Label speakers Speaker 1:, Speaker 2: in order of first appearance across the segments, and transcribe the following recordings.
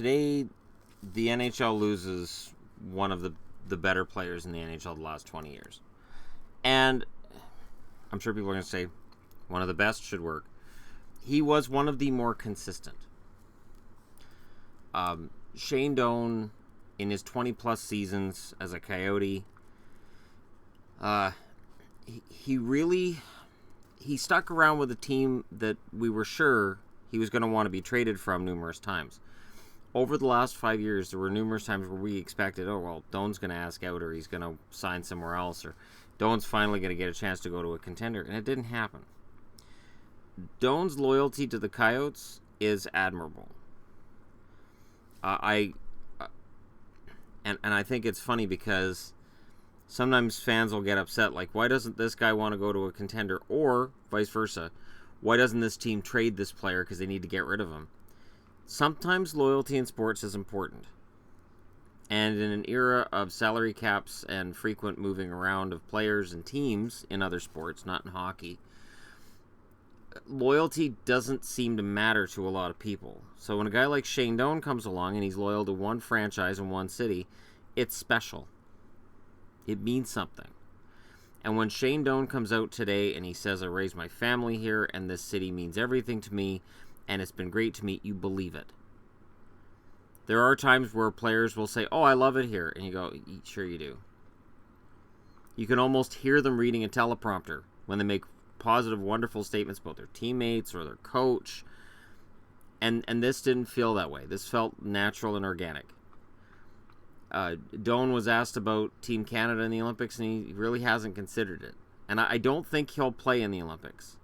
Speaker 1: today the NHL loses one of the better players in the NHL the last 20 years. And I'm sure people are going to say one of the best should work. He was one of the more consistent. Shane Doan, in his 20-plus seasons as a Coyote, he stuck around with a team that we were sure he was going to want to be traded from numerous times. Over the last 5 years, there were numerous times where we expected, oh, well, Doan's going to ask out, or he's going to sign somewhere else, or Doan's finally going to get a chance to go to a contender, and it didn't happen. Doan's loyalty to the Coyotes is admirable. I think it's funny because sometimes fans will get upset, like, why doesn't this guy want to go to a contender? Or vice versa, why doesn't this team trade this player because they need to get rid of him? Sometimes loyalty in sports is important. And in an era of salary caps and frequent moving around of players and teams in other sports, not in hockey, loyalty doesn't seem to matter to a lot of people. So when a guy like Shane Doan comes along and he's loyal to one franchise in one city, it's special. It means something. And when Shane Doan comes out today and he says, I raised my family here and this city means everything to me and it's been great to meet you, believe it. There are times where players will say, oh, I love it here. And you go, sure you do. You can almost hear them reading a teleprompter when they make positive, wonderful statements about their teammates or their coach. And this didn't feel that way. This felt natural and organic. Doan was asked about Team Canada in the Olympics, and he really hasn't considered it. And I don't think he'll play in the Olympics.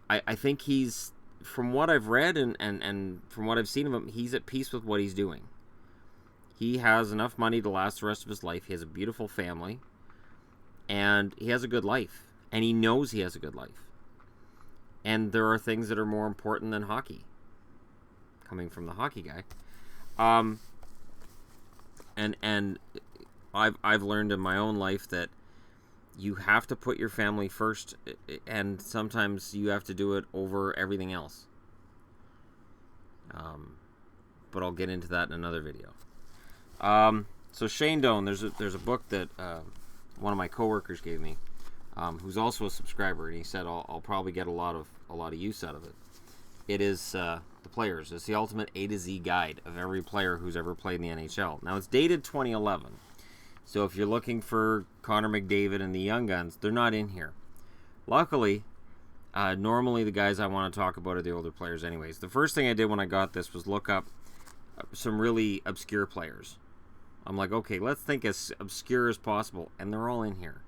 Speaker 1: I think he's, from what I've read and from what I've seen of him, he's at peace with what he's doing. He has enough money to last the rest of his life. He has a beautiful family. And he has a good life. And he knows he has a good life. And there are things that are more important than hockey. Coming from the hockey guy. And I've learned in my own life that you have to put your family first, and sometimes you have to do it over everything else. But I'll get into that in another video. So Shane Doan, there's a book that one of my coworkers gave me, who's also a subscriber, and he said I'll probably get a lot of use out of it. It is The Players. It's the ultimate A to Z guide of every player who's ever played in the NHL. Now, it's dated 2011. So if you're looking for Connor McDavid and the Young Guns, they're not in here. Luckily, normally the guys I want to talk about are the older players anyways. The first thing I did when I got this was look up some really obscure players. I'm like, okay, let's think as obscure as possible, and they're all in here.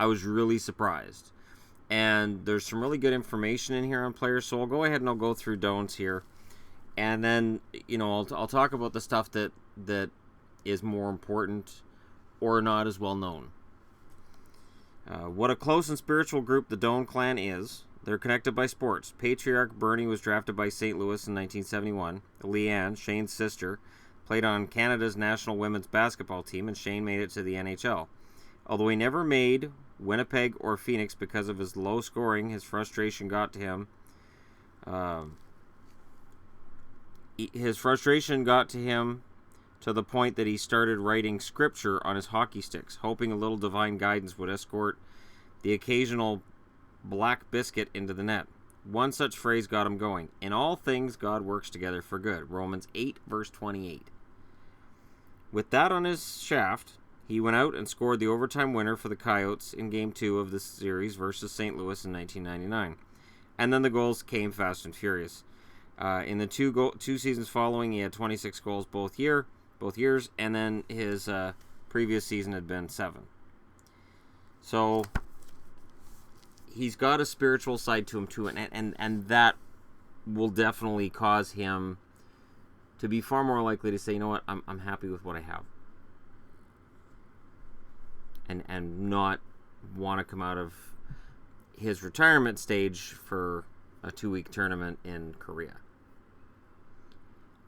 Speaker 1: I was really surprised. And there's some really good information in here on players, so I'll go ahead and I'll go through Doan's here. And then, I'll talk about the stuff that is more important or not as well known. What a close and spiritual group the Doan clan is. They're connected by sports. Patriarch Bernie was drafted by St. Louis in 1971. Leanne, Shane's sister, played on Canada's national women's basketball team, and Shane made it to the NHL. Although he never made Winnipeg or Phoenix because of his low scoring, his frustration got to him. To the point that he started writing scripture on his hockey sticks, hoping a little divine guidance would escort the occasional black biscuit into the net. One such phrase got him going. In all things, God works together for good. Romans 8, verse 28. With that on his shaft, he went out and scored the overtime winner for the Coyotes in Game 2 of the series versus St. Louis in 1999. And then the goals came fast and furious. In the two seasons following, he had 26 goals both years, and then his previous season had been 7. So he's got a spiritual side to him too, and that will definitely cause him to be far more likely to say, you know what, I'm happy with what I have. And not want to come out of his retirement stage for a 2-week tournament in Korea.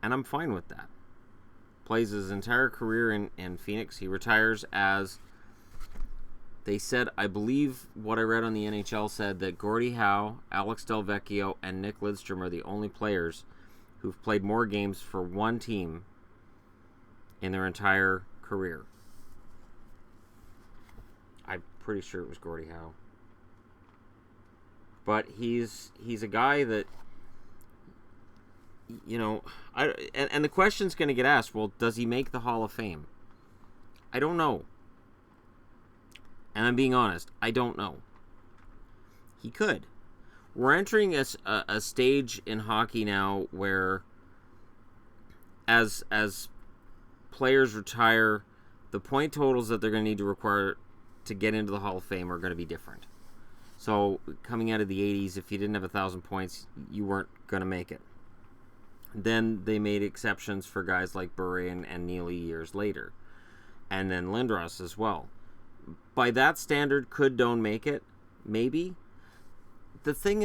Speaker 1: And I'm fine with that. Plays his entire career in Phoenix. He retires as, they said, I believe what I read on the NHL said that Gordie Howe, Alex Delvecchio, and Nick Lidstrom are the only players who've played more games for one team in their entire career. I'm pretty sure it was Gordie Howe. But he's a guy that, you know, and the question's going to get asked, well, does he make the Hall of Fame? I don't know. And I'm being honest, I don't know. He could. We're entering a stage in hockey now where as players retire, the point totals that they're going to need to require to get into the Hall of Fame are going to be different. So coming out of the 80s, if you didn't have 1,000 points, you weren't going to make it. Then they made exceptions for guys like Bure and Neely years later. And then Lindros as well. By that standard, could Doan make it? Maybe. The thing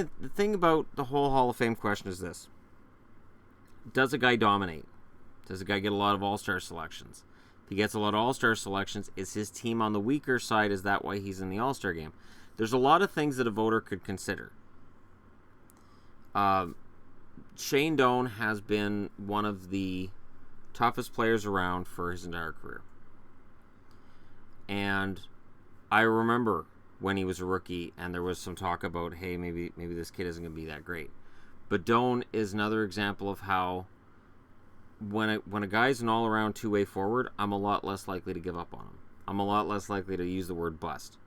Speaker 1: about the whole Hall of Fame question is this. Does a guy dominate? Does a guy get a lot of all-star selections? If he gets a lot of all-star selections, is his team on the weaker side? Is that why he's in the all-star game? There's a lot of things that a voter could consider. Shane Doan has been one of the toughest players around for his entire career. And I remember when he was a rookie and there was some talk about, hey, maybe this kid isn't going to be that great. But Doan is another example of how when a guy's an all-around two-way forward, I'm a lot less likely to give up on him. I'm a lot less likely to use the word bust.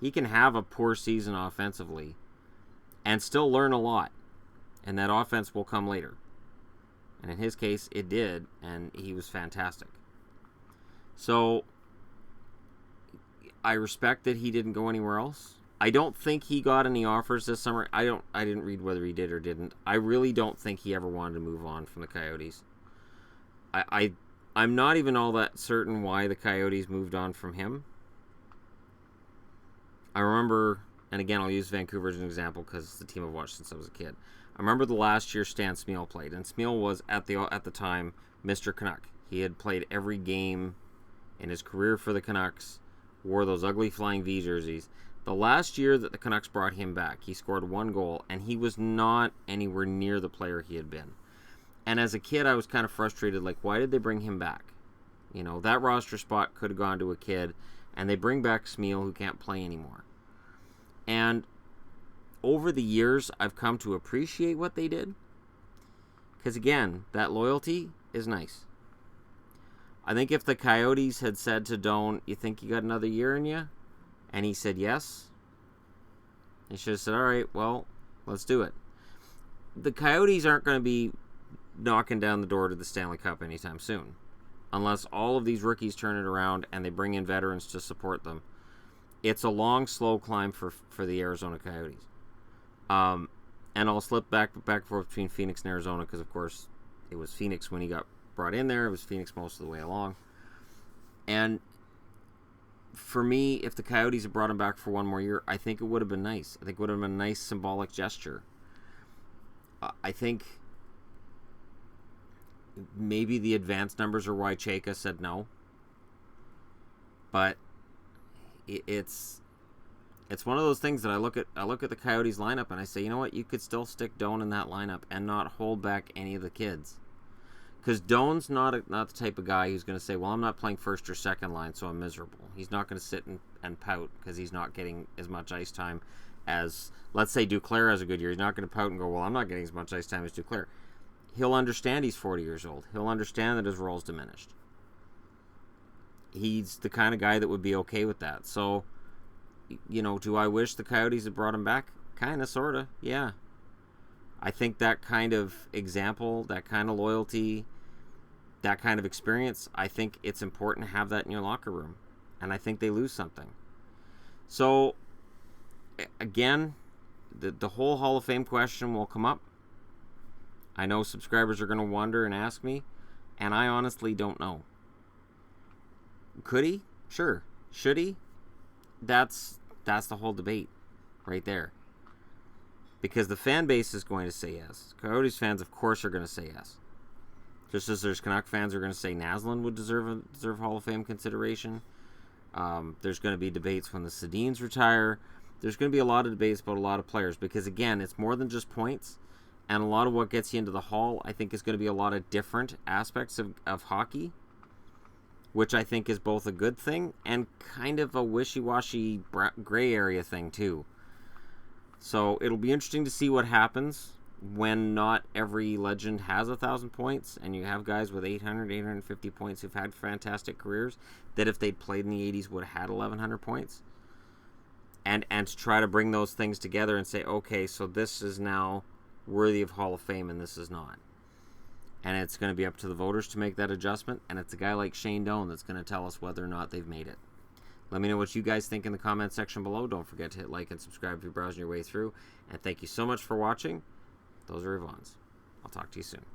Speaker 1: He can have a poor season offensively and still learn a lot. And that offense will come later. And in his case, it did, and he was fantastic. So I respect that he didn't go anywhere else. I don't think he got any offers this summer. I didn't read whether he did or didn't. I really don't think he ever wanted to move on from the Coyotes. I'm not even all that certain why the Coyotes moved on from him. I remember, and again, I'll use Vancouver as an example because it's the team I've watched since I was a kid. I remember the last year Stan Smeel played, and Smeel was at the time Mr. Canuck. He had played every game in his career for the Canucks, wore those ugly Flying V jerseys. The last year that the Canucks brought him back, he scored 1 goal, and he was not anywhere near the player he had been. And as a kid, I was kind of frustrated, like, why did they bring him back? You know, that roster spot could have gone to a kid, and they bring back Smeel, who can't play anymore. And over the years, I've come to appreciate what they did. Because, again, that loyalty is nice. I think if the Coyotes had said to Doan, you think you got another year in you? And he said yes. He should have said, all right, well, let's do it. The Coyotes aren't going to be knocking down the door to the Stanley Cup anytime soon. Unless all of these rookies turn it around and they bring in veterans to support them. It's a long, slow climb for the Arizona Coyotes. And I'll slip back and forth between Phoenix and Arizona because, of course, it was Phoenix when he got brought in there. It was Phoenix most of the way along. And for me, if the Coyotes had brought him back for one more year, I think it would have been nice. I think it would have been a nice symbolic gesture. I think maybe the advanced numbers are why Chayka said no. But it's one of those things that I look at the Coyotes lineup and I say, you know what, you could still stick Doan in that lineup and not hold back any of the kids. Because Doan's not the type of guy who's going to say, well, I'm not playing first or second line, so I'm miserable. He's not going to sit and pout because he's not getting as much ice time as, let's say, Duclair has a good year. He's not going to pout and go, well, I'm not getting as much ice time as Duclair. He'll understand he's 40 years old. He'll understand that his role's diminished. He's the kind of guy that would be okay with that. So, you know, do I wish the Coyotes had brought him back? Kind of, sort of, yeah. I think that kind of example, that kind of loyalty, that kind of experience, I think it's important to have that in your locker room. And I think they lose something. So, again, the whole Hall of Fame question will come up. I know subscribers are going to wonder and ask me, and I honestly don't know. Could he? Sure. Should he? That's the whole debate right there. Because the fan base is going to say yes. Coyotes fans, of course, are going to say yes. Just as there's Canuck fans who are going to say Naslund would deserve Hall of Fame consideration. There's going to be debates when the Sedins retire. There's going to be a lot of debates about a lot of players. Because, again, it's more than just points. And a lot of what gets you into the Hall, I think, is going to be a lot of different aspects of hockey, which I think is both a good thing and kind of a wishy-washy gray area thing, too. So it'll be interesting to see what happens when not every legend has 1,000 points, and you have guys with 800, 850 points who've had fantastic careers that if they'd played in the 80s would have had 1,100 points. And to try to bring those things together and say, okay, so this is now worthy of Hall of Fame and this is not. And it's going to be up to the voters to make that adjustment, and it's a guy like Shane Doan that's going to tell us whether or not they've made it. Let me know what you guys think in the comment section below. Don't forget to hit like and subscribe if you're browsing your way through. And thank you so much for watching. Those are Yvonne's. I'll talk to you soon.